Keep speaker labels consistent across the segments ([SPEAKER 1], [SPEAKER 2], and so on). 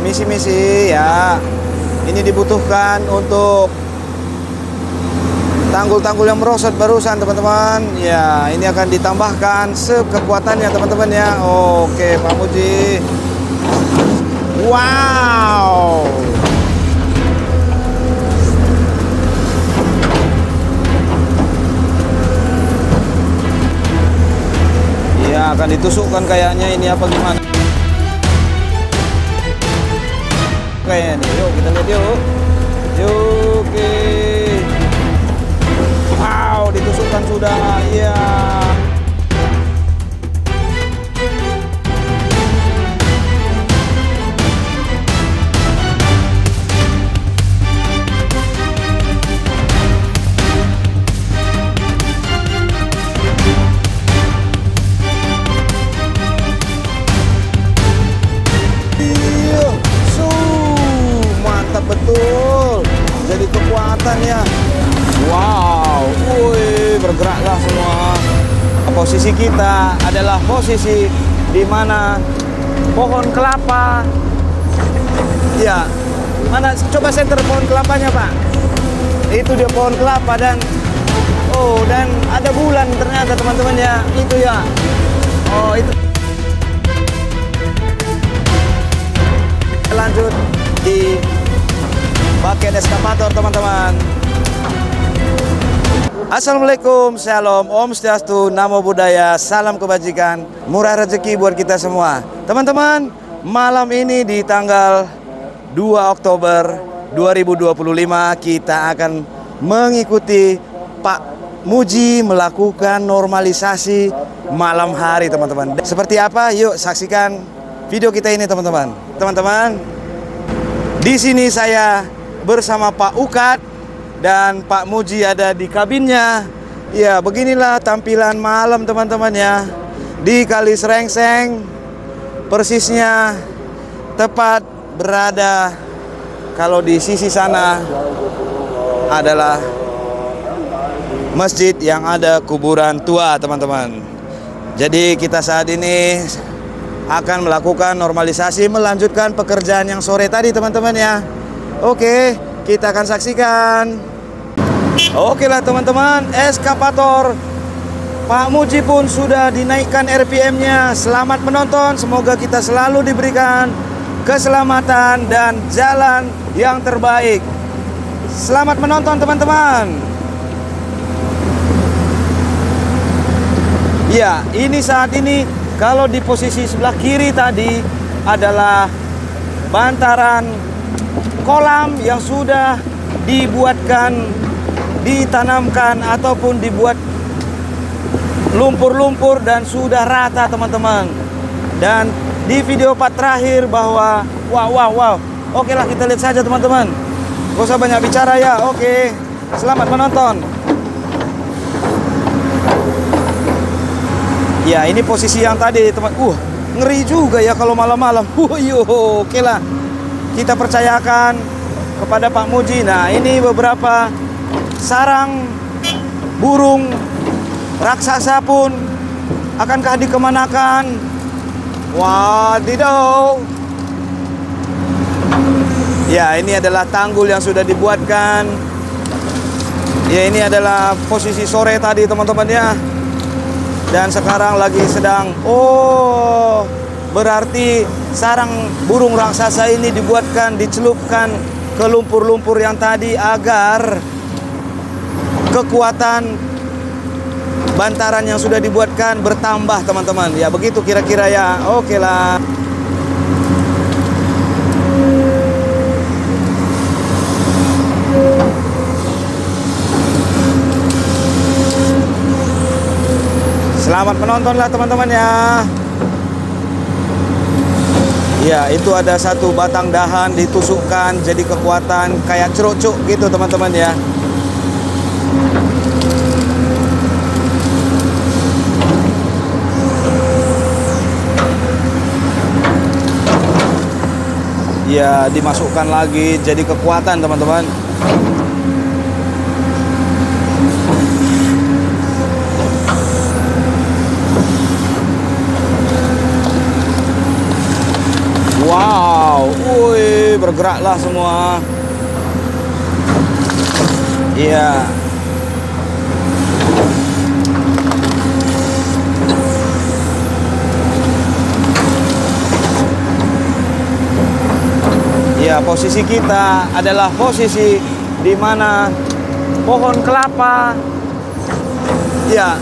[SPEAKER 1] misi-misi ya. Ini dibutuhkan untuk tanggul-tanggul yang merosot barusan teman-teman. Ya, ini akan ditambahkan sekekuatannya teman-teman ya. Oke, Pak Muji. Wow. Ya, akan ditusukkan kayaknya ini apa gimana? Kayaknya nih, yuk kita lihat yuk. Yuk, oke. Wow, ditusukkan sudah. Ya. Betul, jadi kekuatan ya. Wow, wih, bergeraklah semua. Posisi kita adalah posisi di mana pohon kelapa. Ya, mana? Coba center pohon kelapanya, Pak. Itu dia pohon kelapa dan dan ada bulan ternyata teman-teman ya. Itu ya. Oh, itu. Lanjut di pakai eskavator teman-teman. Assalamualaikum, shalom, om swastiastu, namo buddhaya, salam kebajikan, murah rezeki buat kita semua. Teman-teman, malam ini di tanggal 2 Oktober 2025 kita akan mengikuti Pak Muji melakukan normalisasi malam hari teman-teman. Seperti apa? Yuk saksikan video kita ini teman-teman. Teman-teman, di sini saya bersama Pak Ukat dan Pak Muji ada di kabinnya. Ya, beginilah tampilan malam teman-teman ya. Di Kali Serengseng, persisnya tepat berada kalau di sisi sana adalah masjid yang ada kuburan tua teman-teman. Jadi kita saat ini akan melakukan normalisasi, melanjutkan pekerjaan yang sore tadi teman-teman ya. Oke, kita akan saksikan. Oke lah teman-teman, eskavator Pak Muji pun sudah dinaikkan RPM-nya. Selamat menonton, semoga kita selalu diberikan keselamatan dan jalan yang terbaik. Selamat menonton teman-teman. Ya, ini saat ini kalau di posisi sebelah kiri tadi adalah bantaran kolam yang sudah dibuatkan, ditanamkan ataupun dibuat lumpur-lumpur dan sudah rata teman-teman. Dan di video part terakhir bahwa wow. Oke lah, kita lihat saja teman-teman. Gak usah banyak bicara ya. Oke, selamat menonton. Ya, ini posisi yang tadi teman. Ngeri juga ya kalau malam-malam. Oke lah. Kita percayakan kepada Pak Muji. Nah, ini beberapa sarang burung raksasa pun akankah dikemanakan? Wadidaw. Ya, ini adalah tanggul yang sudah dibuatkan. Ya, ini adalah posisi sore tadi teman-teman ya. Dan sekarang lagi sedang berarti sarang burung raksasa ini dibuatkan, dicelupkan ke lumpur-lumpur yang tadi agar kekuatan bantaran yang sudah dibuatkan bertambah teman-teman. Ya begitu kira-kira ya. Oke lah. Selamat menontonlah teman-teman ya. Ya, itu ada satu batang dahan ditusukkan jadi kekuatan kayak ceruk-ceruk gitu teman-teman ya. Ya, dimasukkan lagi jadi kekuatan teman-teman. Wow, woi, bergeraklah semua. Iya. Ya, posisi kita adalah posisi di mana pohon kelapa. Ya,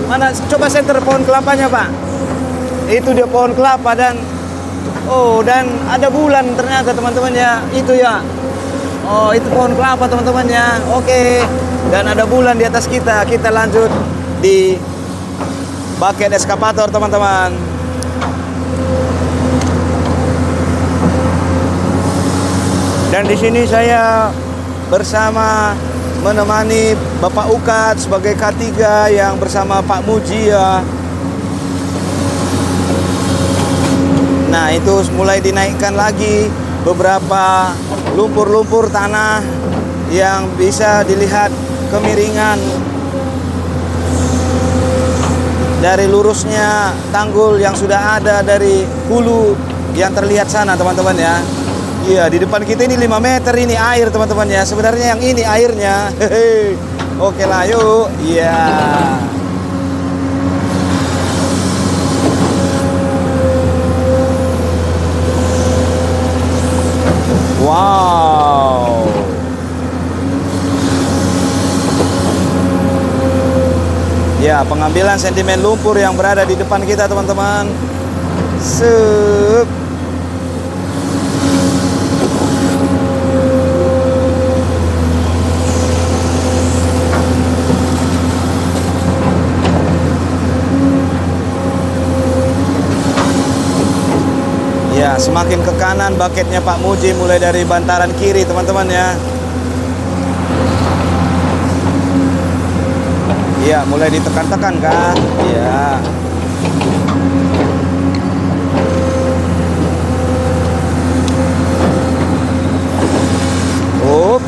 [SPEAKER 1] mana coba senter pohon kelapanya, Pak. Itu dia pohon kelapa dan dan ada bulan ternyata teman-teman ya. Itu ya. Oh, itu pohon kelapa teman-teman ya. Oke. Dan ada bulan di atas kita. Kita lanjut di bucket eskavator teman-teman. Dan di sini saya bersama menemani Bapak Ukat sebagai K3 yang bersama Pak Muji ya. Nah, itu mulai dinaikkan lagi beberapa lumpur-lumpur tanah yang bisa dilihat kemiringan dari lurusnya tanggul yang sudah ada dari hulu yang terlihat sana teman-teman ya. Iya, di depan kita ini 5 meter ini air teman-teman ya. Sebenarnya yang ini airnya. Hehe. Oke lah, yuk. Iya. Wow. Ya, pengambilan sedimen lumpur yang berada di depan kita teman-teman. Sep. Ya, semakin ke kanan bucketnya Pak Muji mulai dari bantaran kiri teman-teman ya. Iya, mulai ditekan-tekan kan? Iya. Up.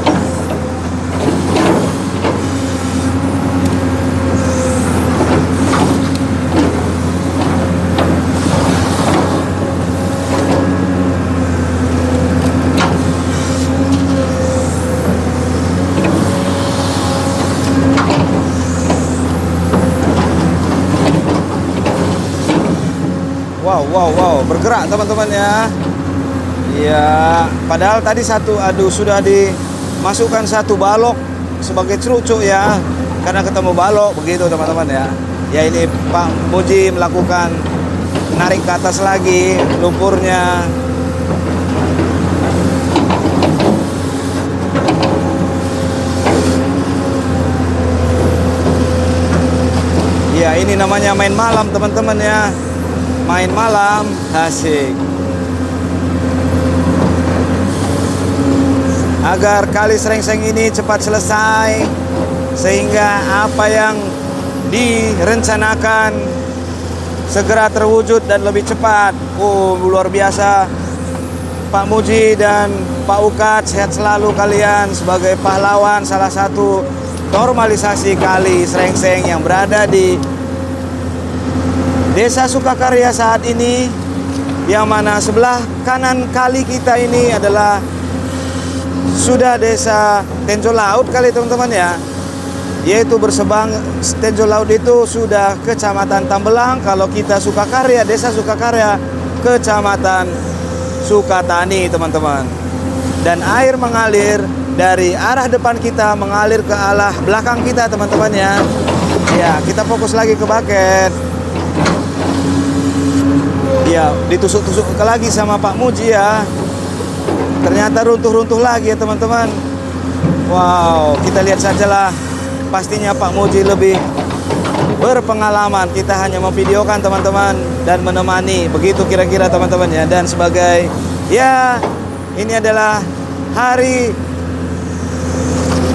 [SPEAKER 1] Wow, bergerak teman-teman ya. Iya, padahal tadi sudah dimasukkan satu balok sebagai cerucuk ya. Karena ketemu balok begitu teman-teman ya. Ya, ini Pak Muji melakukan narik ke atas lagi lumpurnya. Ya, ini namanya main malam teman-teman ya. Main malam, asik. Agar kali Srengseng ini cepat selesai, sehingga apa yang direncanakan segera terwujud dan lebih cepat. Luar biasa. Pak Muji dan Pak Ukat, sehat selalu kalian sebagai pahlawan salah satu normalisasi kali Srengseng yang berada di Desa Sukakarya saat ini, yang mana sebelah kanan kali kita ini adalah sudah Desa Tenjo Laut kali teman-teman ya. Yaitu bersebang Tenjo Laut itu sudah Kecamatan Tambelang. Kalau kita Sukakarya, Desa Sukakarya, Kecamatan Sukatani teman-teman. Dan air mengalir dari arah depan kita mengalir ke arah belakang kita teman-teman ya. Ya, kita fokus lagi ke bucket. Ya, ditusuk-tusuk lagi sama Pak Muji ya. Ternyata runtuh-runtuh lagi ya teman-teman. Wow, kita lihat sajalah. Pastinya Pak Muji lebih berpengalaman. Kita hanya memvideokan teman-teman dan menemani. Begitu kira-kira teman-teman ya. Dan sebagai ya, ini adalah hari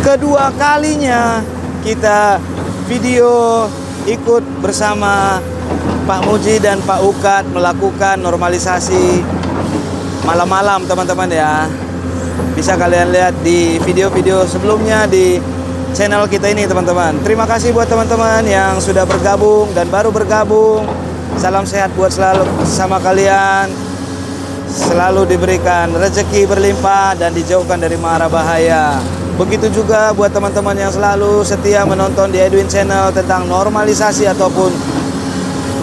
[SPEAKER 1] kedua kalinya kita video ikut bersama Pak Muji dan Pak Ukat melakukan normalisasi malam-malam teman-teman ya. Bisa kalian lihat di video-video sebelumnya di channel kita ini teman-teman. Terima kasih buat teman-teman yang sudah bergabung dan baru bergabung. Salam sehat buat selalu sama kalian. selalu diberikan rezeki berlimpah dan dijauhkan dari mara bahaya. Begitu juga buat teman-teman yang selalu setia menonton di Edwin Channel tentang normalisasi ataupun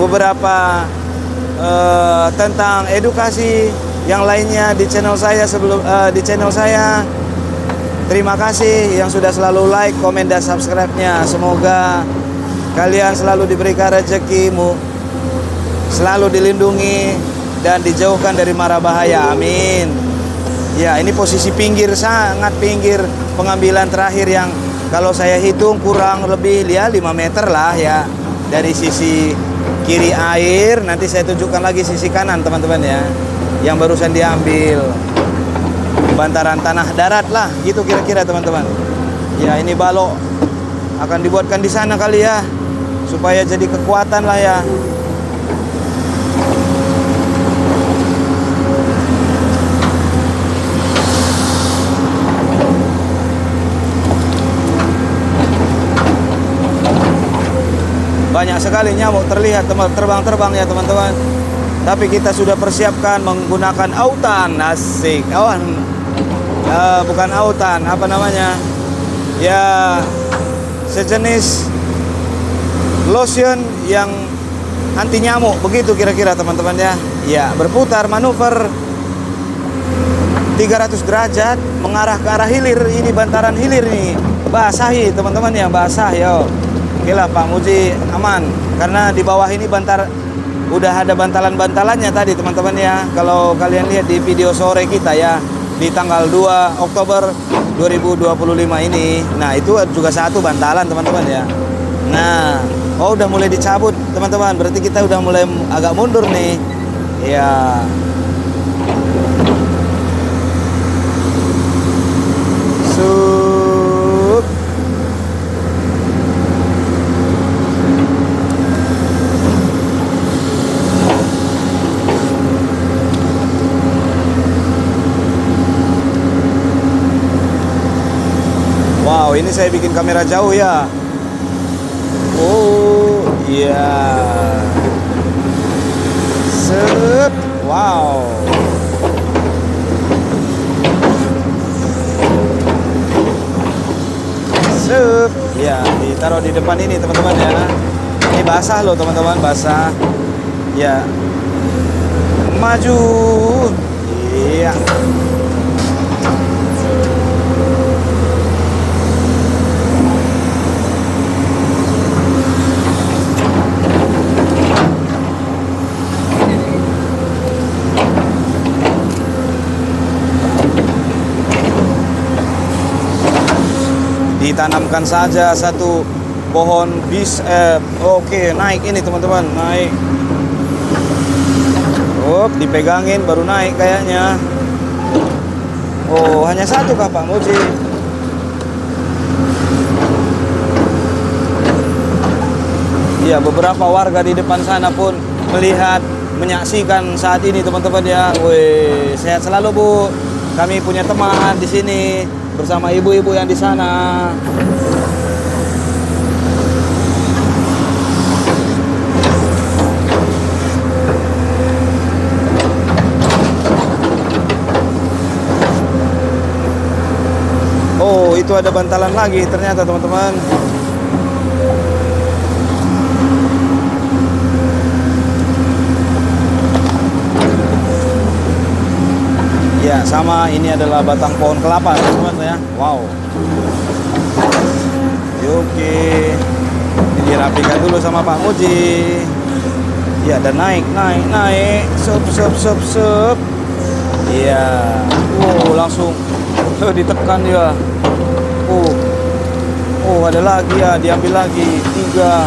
[SPEAKER 1] beberapa tentang edukasi yang lainnya di channel saya di channel saya. Terima kasih yang sudah selalu like, komen, dan subscribe-nya. Semoga kalian selalu diberikan rezekimu, selalu dilindungi dan dijauhkan dari mara bahaya. Amin. Ya, ini posisi pinggir, sangat pinggir pengambilan terakhir yang kalau saya hitung kurang lebih ya 5 meter lah ya dari sisi kiri air. Nanti saya tunjukkan lagi sisi kanan teman-teman ya, yang barusan diambil. Bantaran tanah darat lah gitu kira-kira teman-teman. Ya, ini balok akan dibuatkan di sana kali ya, supaya jadi kekuatan lah ya. Banyak sekali nyamuk terlihat terbang-terbang ya teman-teman. Tapi kita sudah persiapkan menggunakan autan. Asik. Bukan autan, apa namanya? Ya, sejenis lotion yang anti nyamuk, begitu kira-kira teman-teman ya. Ya, berputar manuver 300 derajat mengarah ke arah hilir. Ini bantaran hilir nih. Basahi teman-teman ya, basah yo. Oke lah Pak Muji aman, karena di bawah ini udah ada bantalan-bantalannya tadi teman-teman ya. Kalau kalian lihat di video sore kita ya, di tanggal 2 Oktober 2025 ini. Nah, itu juga satu bantalan teman-teman ya. Nah, udah mulai dicabut teman-teman, berarti kita udah mulai agak mundur nih ya. Wow, ini saya bikin kamera jauh ya. Oh, iya. Set. Wow. Set. Ya, ditaruh di depan ini teman-teman ya. Ini basah loh teman-teman, basah. Ya. Maju. Iya. Ditanamkan saja satu pohon oke, naik ini teman-teman, naik. Dipegangin baru naik kayaknya. Oh, hanya satu kah Pak Muji? Ya, beberapa warga di depan sana pun melihat, menyaksikan saat ini teman-teman ya. Wih, sehat selalu Bu. Kami punya teman di sini bersama ibu-ibu yang di sana. Oh, itu ada bantalan lagi ternyata teman-teman. Ya, sama ini adalah batang pohon kelapa teman-teman ya. Wow. Oke. Ini dirapikan dulu sama Pak Muji. Ya, dan naik. Sup. Iya. Langsung ditekan ya. Ada lagi ya, diambil lagi 3.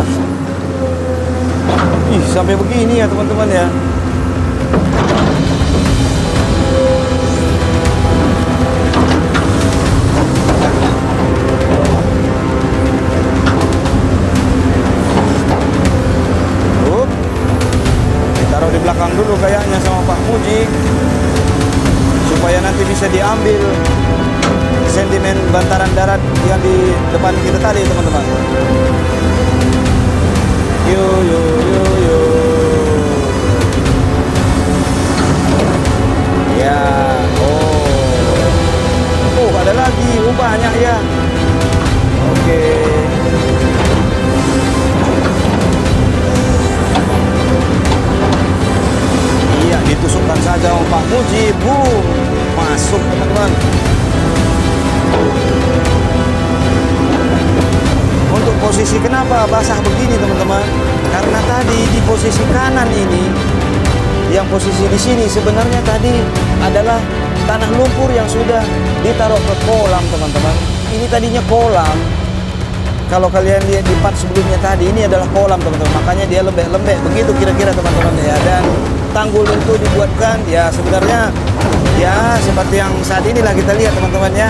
[SPEAKER 1] Ih, sampai begini ya teman-teman ya. Ditaruh di belakang dulu kayaknya sama Pak Muji, supaya nanti bisa diambil sentimen bantaran darat yang di depan kita tadi teman-teman. Yo. Ya. Oh, ada lagi. Oh, banyak ya. Oke. Iya, ditusukkan saja sama Pak Muji. Boom. Masuk, teman-teman. Untuk posisi kenapa basah begini, teman-teman? Karena tadi di posisi kanan ini, yang posisi di sini sebenarnya tadi adalah tanah lumpur yang sudah ditaruh ke kolam, teman-teman. Ini tadinya kolam. Kalau kalian lihat di part sebelumnya tadi, ini adalah kolam, teman-teman. Makanya dia lembek-lembek begitu kira-kira, teman-teman ya. Dan tanggul itu dibuatkan ya sebenarnya ya seperti yang saat inilah kita lihat, teman-teman ya.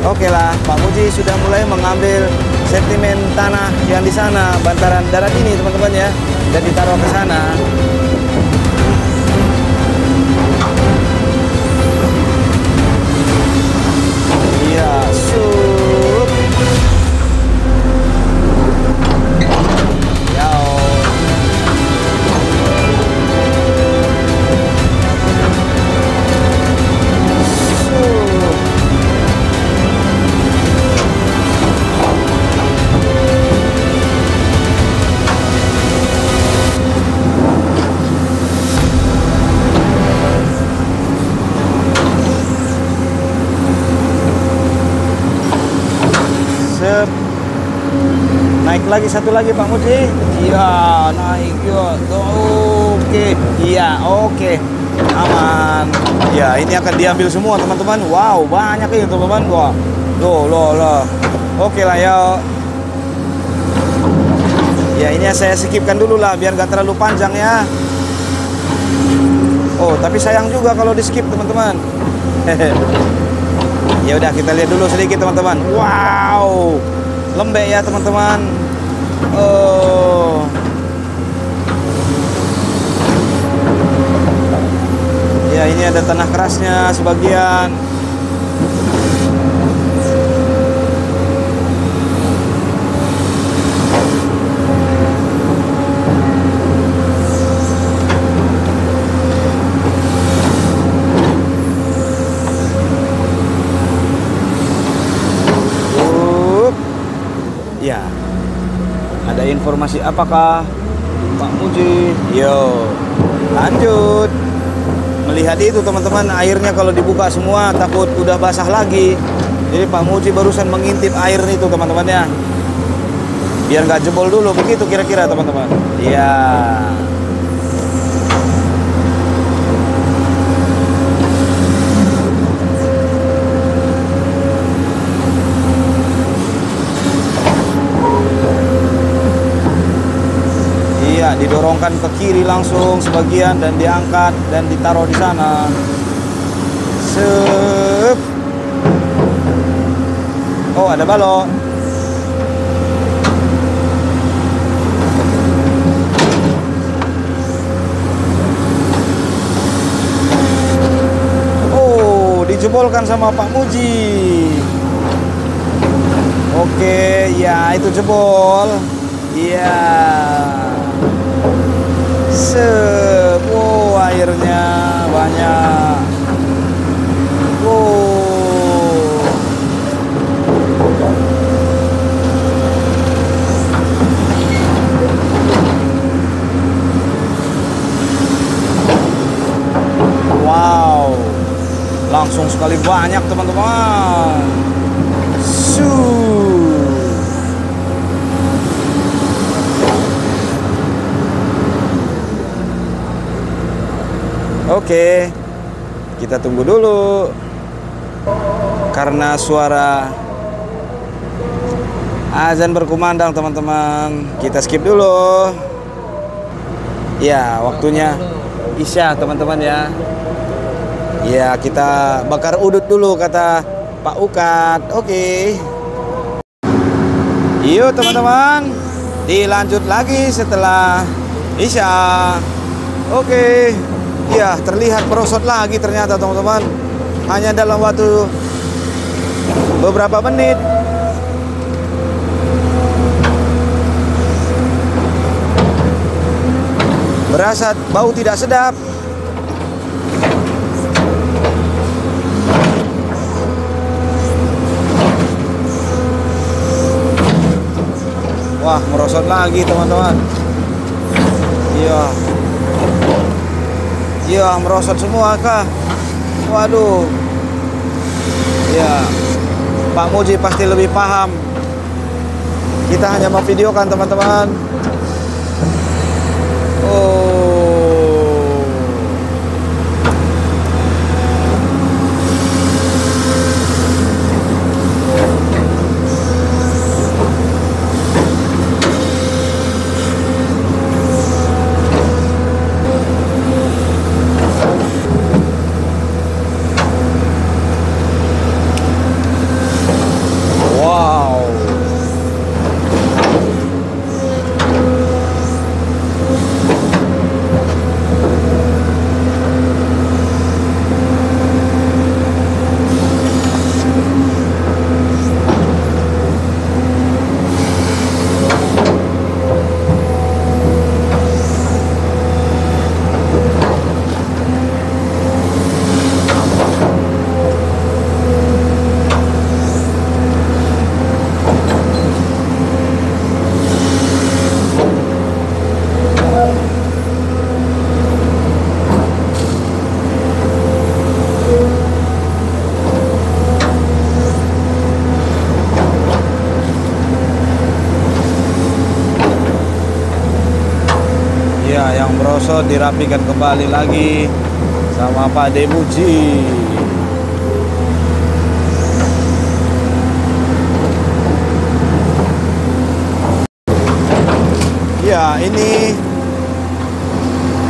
[SPEAKER 1] Oke lah, Pak Muji sudah mulai mengambil sentimen tanah yang di sana, bantaran darat ini, teman-teman ya, dan ditaruh ke sana. Iya, sup. Yao. Naik lagi satu lagi Pak Muji. Iya, naik ya. Oke. Iya, oke. Aman. Ya, ini akan diambil semua, teman-teman. Wow, banyak ini, teman-teman. Wah. Loh. Oke lah ya. Ya, ini saya skipkan dulu lah biar nggak terlalu panjang ya. Oh, tapi sayang juga kalau di skip, teman-teman. Ya udah, kita lihat dulu sedikit, teman-teman. Wow. Lembek ya, teman-teman. Oh. Ya, ini ada tanah kerasnya sebagian. Ya, ada informasi apakah Pak Muji? Yo, lanjut. Melihat itu, teman-teman, airnya kalau dibuka semua takut udah basah lagi. Jadi Pak Muji barusan mengintip air itu, teman-teman ya. Biar nggak jebol dulu, begitu kira-kira, teman-teman. Iya. Didorongkan ke kiri langsung sebagian dan diangkat dan ditaruh di sana. Sep. Oh, ada balok. Oh, dijebolkan sama Pak Muji. Oke, ya itu jebol. Iya. Wow, airnya banyak. Wow. Wow. Langsung sekali banyak, teman-teman. Oke, kita tunggu dulu karena suara azan berkumandang, teman-teman. Kita skip dulu. Ya, waktunya Isya, teman-teman ya. Ya, kita bakar udut dulu kata Pak Ukat. Oke. Yuk, teman-teman, dilanjut lagi setelah Isya. Oke. Ya, terlihat merosot lagi ternyata, teman-teman. Hanya dalam waktu beberapa menit. Berasa bau tidak sedap. merosot lagi teman-teman. Iya. Iya, merosot semua kah? Waduh. Ya, Pak Muji pasti lebih paham. Kita hanya memvideokan teman-teman. Oh. Yang merosot dirapikan kembali lagi sama Pak Demuji. Ya, ini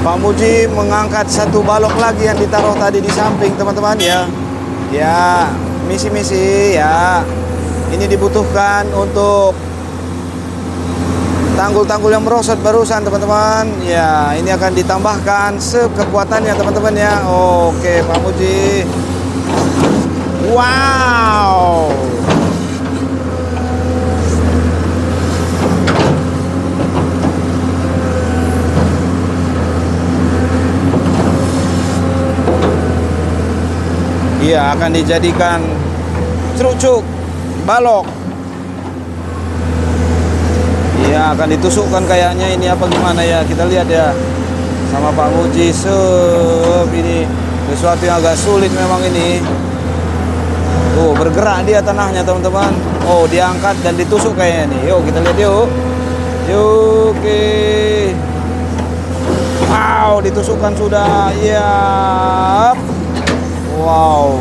[SPEAKER 1] Pak Muji mengangkat satu balok lagi yang ditaruh tadi di samping teman-teman ya. Ya, misi-misi ya. Ini dibutuhkan untuk tanggul-tanggul yang merosot barusan teman-teman. Ya, ini akan ditambahkan sekekuatannya teman-teman ya. Oke, Pak Muji. Wow. Iya, akan dijadikan cuk-cuk balok. Ya, akan ditusukkan kayaknya ini apa gimana ya, kita lihat ya sama Pak Muji. Ini sesuatu yang agak sulit memang ini. Bergerak dia tanahnya teman-teman. Diangkat dan ditusuk kayaknya nih. Yuk kita lihat yuk. Oke. Wow, ditusukkan sudah. Ya. Wow.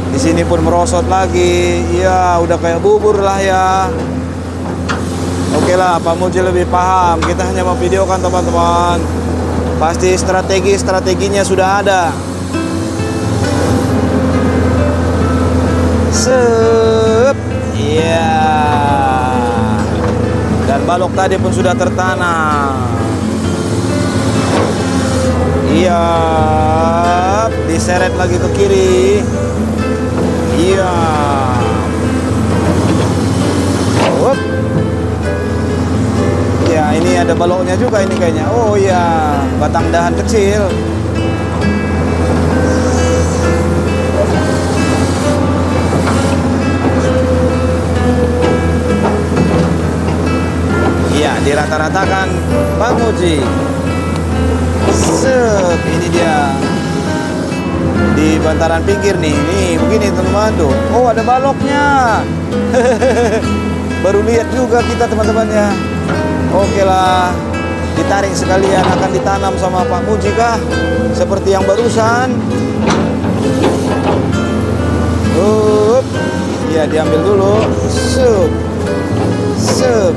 [SPEAKER 1] Di sini pun merosot lagi. Ya, udah kayak bubur lah ya. Oke lah, Pak Muji lebih paham. Kita hanya memvideokan teman-teman. Pasti strateginya sudah ada. Sep. Iya. Dan balok tadi pun sudah tertanam. Iya. Diseret lagi ke kiri. Iya. Ya, ini ada baloknya juga ini kayaknya. Oh iya, batang dahan kecil. Iya, dirata-ratakan Pak Muji. Sep, ini dia. Di bantaran pinggir nih, begini teman-teman tuh. Oh, ada baloknya. Baru lihat juga kita teman-teman ya. Oke lah, ditarik sekalian akan ditanam sama Pak Muji kah? Seperti yang barusan. Iya, diambil dulu. Sup. Sup.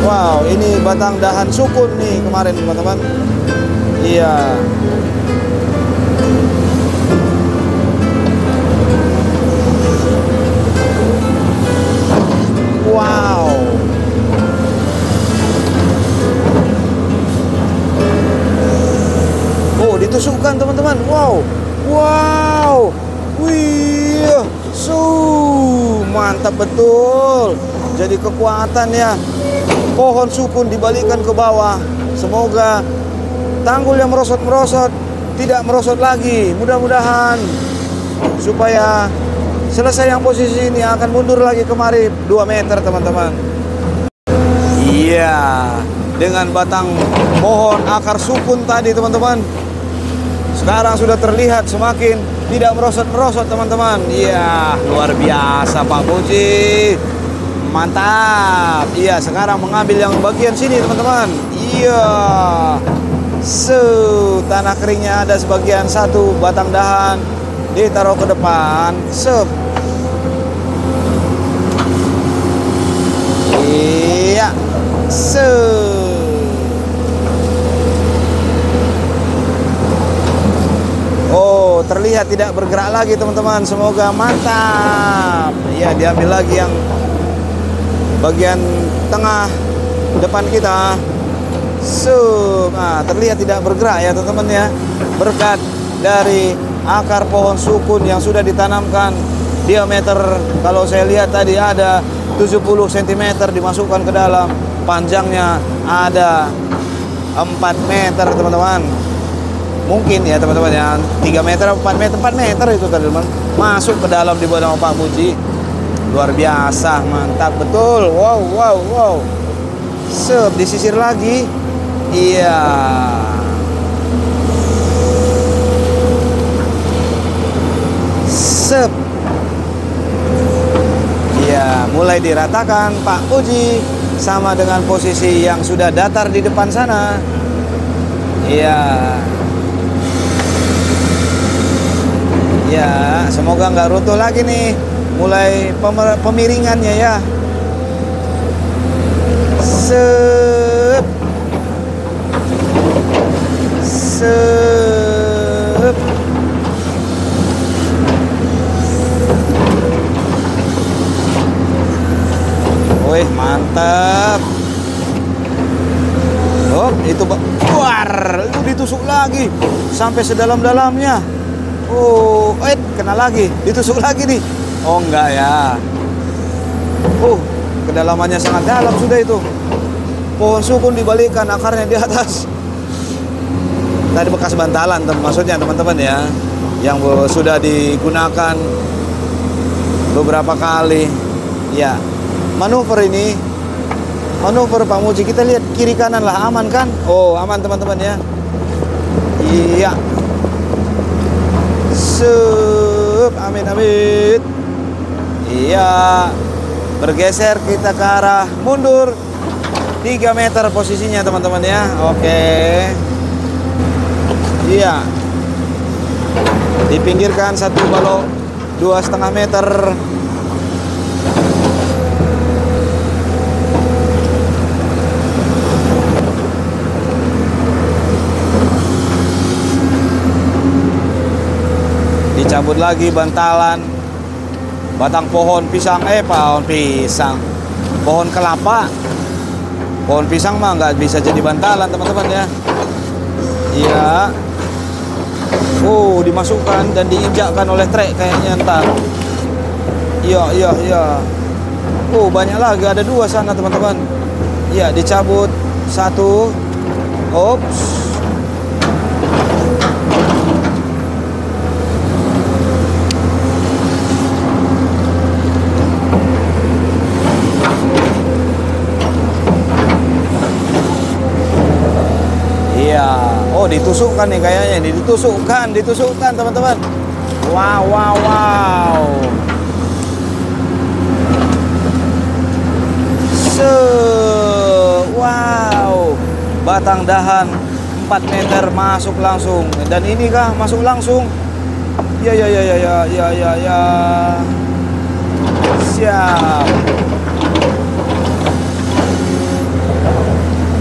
[SPEAKER 1] Wow, ini batang dahan sukun nih kemarin teman-teman. Iya. Wow. Ditusukkan teman-teman. Wow. Wow. Wih. Mantap betul. Jadi kekuatan ya. Pohon sukun dibalikkan ke bawah. Semoga tanggul yang merosot-merosot tidak merosot lagi. Mudah-mudahan supaya Selesai yang posisi ini akan mundur lagi kemari 2 meter teman-teman. Iya, dengan batang pohon akar sukun tadi teman-teman, sekarang sudah terlihat semakin tidak merosot-merosot teman-teman. Iya, luar biasa Pak Puji. Mantap. Iya, sekarang mengambil yang bagian sini teman-teman. Iya. Tanah keringnya ada sebagian satu batang dahan ditaruh ke depan. Iya. Oh, terlihat tidak bergerak lagi teman-teman. Semoga mantap. Iya, diambil lagi yang bagian tengah depan kita. Nah, terlihat tidak bergerak ya teman-teman ya. Berkat dari akar pohon sukun yang sudah ditanamkan, diameter kalau saya lihat tadi ada 70 cm dimasukkan ke dalam, panjangnya ada 4 meter teman-teman. Mungkin ya teman-teman ya, 3 meter 4 meter 4 meter itu tadi teman, masuk ke dalam di bawah Pak Puji. Luar biasa, mantap betul. Wow. Disisir lagi. Iya. Iya, mulai diratakan Pak Puji sama dengan posisi yang sudah datar di depan sana. Iya. Ya, semoga nggak runtuh lagi nih. Mulai pemiringannya ya. Wih, mantap. Oh, itu keluar, itu ditusuk lagi sampai sedalam-dalamnya. Oh, kena lagi, ditusuk lagi nih. Oh, enggak ya. Kedalamannya sangat dalam sudah itu. Pohon sukun dibalikan, akarnya di atas. Tadi bekas bantalan, maksudnya teman-teman ya, yang sudah digunakan beberapa kali. Ya, manuver ini, manuver Pak Muji, kita lihat kiri kanan lah, aman kan? Oh, aman teman-teman ya. Iya. Amin. Iya. Bergeser kita ke arah mundur 3 meter posisinya teman-teman ya. Oke. Iya. Dipinggirkan satu balok 2,5 meter. Dicabut lagi bantalan batang pohon pisang, pohon kelapa. Pohon pisang mah nggak bisa jadi bantalan teman-teman ya. Iya. Dimasukkan dan diinjakkan oleh trek kayaknya ntar. Iya. Banyak lagi, ada 2 sana teman-teman. Iya, dicabut 1. Ops. Ditusukkan nih kayaknya, ditusukkan teman-teman. Wow. Wow. Batang dahan 4 meter masuk langsung. Dan ini kah masuk langsung? Ya. Siap.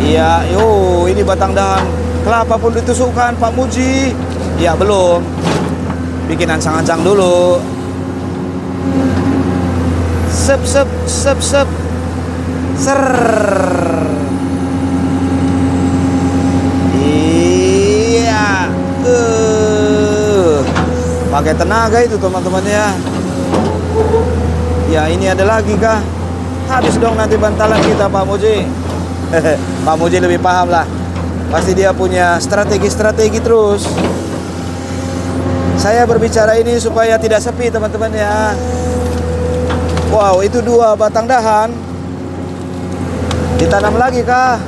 [SPEAKER 1] Iya, ini batang dahan kelapa pun ditusukkan Pak Muji. Ya, belum. Bikin ancang-ancang dulu. Sep. Ser. Iya. Pakai tenaga itu teman-teman ya. Ya, ini ada lagi kah? Habis dong nanti bantalan kita Pak Muji. Pak Muji lebih paham lah. Pasti dia punya strategi terus. Saya berbicara ini supaya tidak sepi teman-teman ya. Wow, itu 2 batang dahan. Ditanam lagi kah?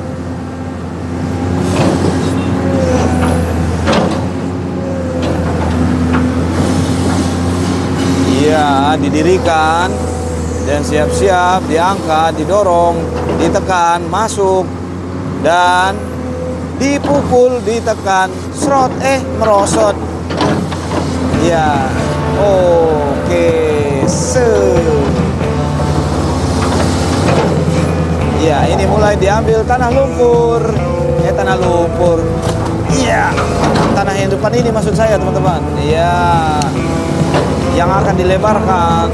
[SPEAKER 1] Iya, didirikan dan siap-siap diangkat, didorong, ditekan, masuk dan dipukul, ditekan, serot, merosot. Ya, oke, ya, ini mulai diambil tanah lumpur. Tanah lumpur. Iya, tanah yang depan ini maksud saya teman-teman. Iya, yang akan dilebarkan.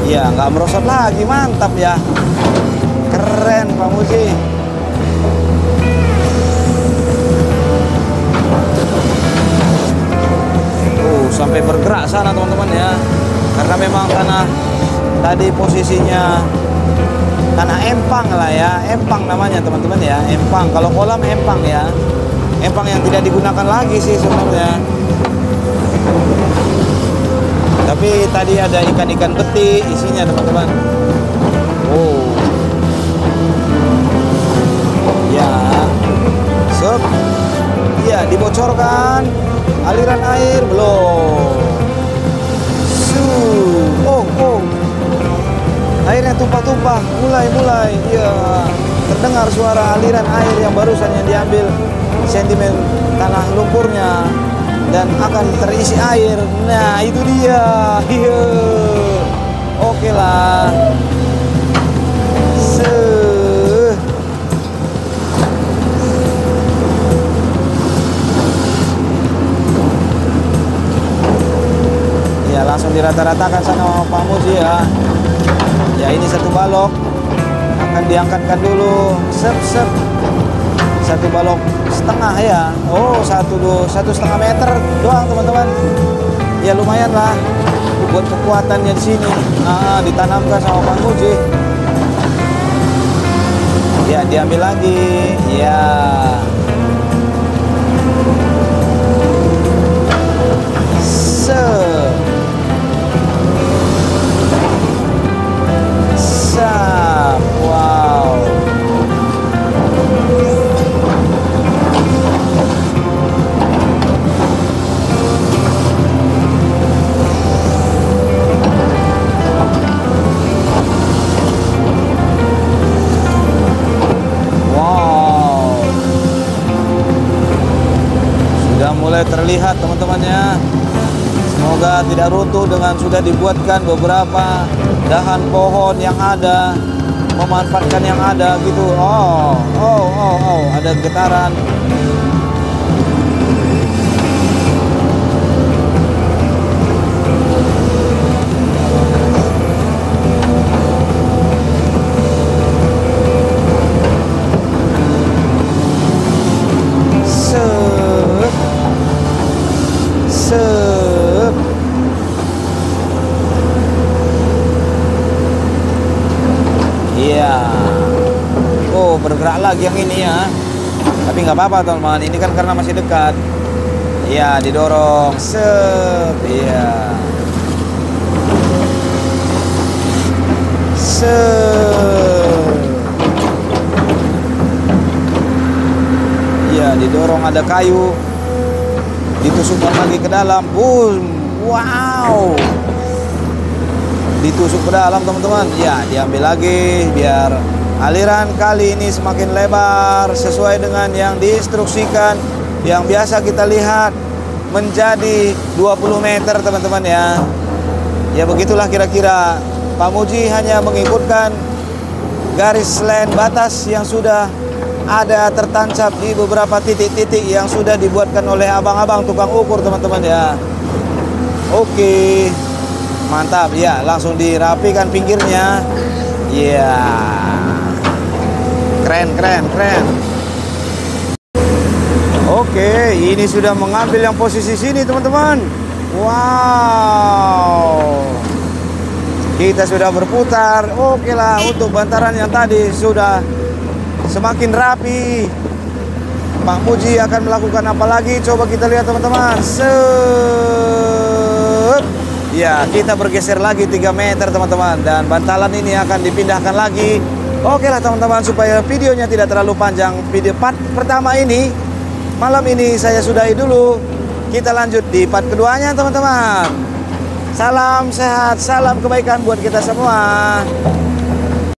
[SPEAKER 1] Ya, nggak merosot lagi, mantap ya. Keren Pak Muji. Sampai bergerak sana teman-teman ya. Karena memang tanah tadi posisinya tanah empang lah ya. Empang namanya teman-teman ya. Empang. Kalau kolam empang ya. Empang yang tidak digunakan lagi sih sebenarnya. Tapi tadi ada ikan-ikan peti isinya teman-teman. Oh. Ya. Sep. Ya, dibocorkan. Aliran air belum. Oh. Airnya tumpah-tumpah. Mulai. Ya. Terdengar suara aliran air yang barusan yang diambil sentimen tanah lumpurnya dan akan terisi air. Nah, itu dia. Iya. Oke lah. Ya, langsung dirata-ratakan sama Pak Muji ya. Ya, ini 1 balok akan diangkatkan dulu. Sep. 1 balok setengah ya. Oh, 1,5 meter doang teman-teman. Ya, lumayan lah buat kekuatannya di sini. Ditanamkan sama Pak Muji. Ya, diambil lagi. Ya. Wow. Sudah mulai terlihat teman-teman ya. Semoga tidak runtuh dengan sudah dibuatkan beberapa dahan pohon yang ada, memanfaatkan yang ada gitu. Oh, ada getaran. Iya. Oh, bergerak lagi yang ini ya. Tapi nggak apa-apa teman-teman. Ini kan karena masih dekat. Iya, didorong. Sep. Iya. Sep. Iya, didorong, ada kayu. Ditusukkan lagi ke dalam. Boom. Wow. Ditusuk ke dalam teman-teman. Ya, diambil lagi biar aliran kali ini semakin lebar sesuai dengan yang diinstruksikan, yang biasa kita lihat menjadi 20 meter teman-teman ya. Ya, begitulah kira-kira. Pak Muji hanya mengikutkan garis line batas yang sudah ada tertancap di beberapa titik-titik yang sudah dibuatkan oleh abang-abang tukang ukur teman-teman ya. Oke. Mantap ya, langsung dirapikan pinggirnya. Ya, keren. Oke, ini sudah mengambil yang posisi sini teman-teman. Wow, Kita sudah berputar. Oke lah, untuk bantaran yang tadi sudah semakin rapi. Pak Muji akan melakukan apa lagi? Coba kita lihat teman-teman. Ya, kita bergeser lagi 3 meter teman-teman. Dan bantalan ini akan dipindahkan lagi. Oke lah teman-teman, supaya videonya tidak terlalu panjang. Video part pertama ini, malam ini saya sudahi dulu. Kita lanjut di part keduanya teman-teman. Salam sehat, salam kebaikan buat kita semua.